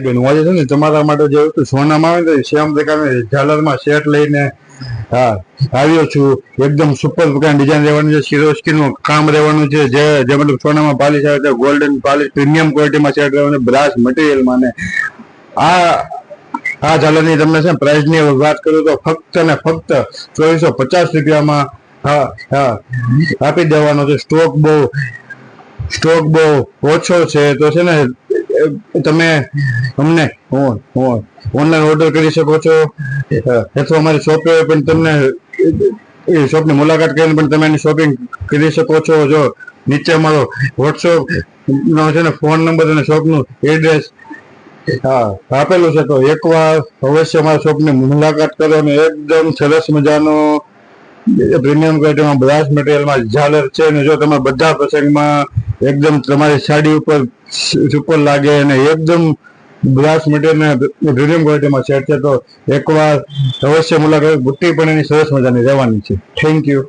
બેન હું આજે છે ને તમારા માટે જે વસ્તુ સોનામાં આવે ને શ્યામ પ્રકારની ઝાલરમાં સેટ લઈને આવ્યો છું. એકદમ સુપર પ્રકારની ડિઝાઇન રહેવાની છે, સિરોસ્કી નું કામ રહેવાનું છે, જે મતલબ સોનામાં પાલિશ આવે છે, ગોલ્ડન પાલિશ પ્રીમિયમ ક્વોલિટીમાં સેટ રહેવાનું, બ્રાસ મટીરિયલમાં. ને આ ઝાલરની તમને છે પ્રાઇસ ની વાત કરું તો ફક્ત ને ફક્ત 2450 આપી દેવાનો છે. સ્ટોક બહુ ઓછો છે, તો છે ને તમે અમને ઓનલાઈન ઓર્ડર કરી શકો છો, અથવા અમારી શોપે પણ તમને શોપની મુલાકાત કરીને પણ તમે એની શોપિંગ કરી શકો છો. જો નીચે અમારો વોટ્સઅપ નો છે ને ફોન નંબર અને શોપનું એડ્રેસ આપેલું છે, તો એકવાર અવશ્ય અમારા શોપની મુલાકાત કરો. અને એકદમ સરસ મજાનો પ્રીમિયમ ક્વોલિટીમાં બ્રાસ મટીરિયલમાં ઝાલર છે. ને જો તમે બધા પ્રસંગમાં એકદમ તમારી સાડી ઉપર સુપર લાગે અને એકદમ બ્રાસ મટીરિયલ પ્રીમિયમ ક્વોલિટીમાં સેટ છે, તો એકવાર અવશ્ય મુલાકાત. બુટ્ટી પણ એની સરસ મજાની રહેવાની છે. Thank you.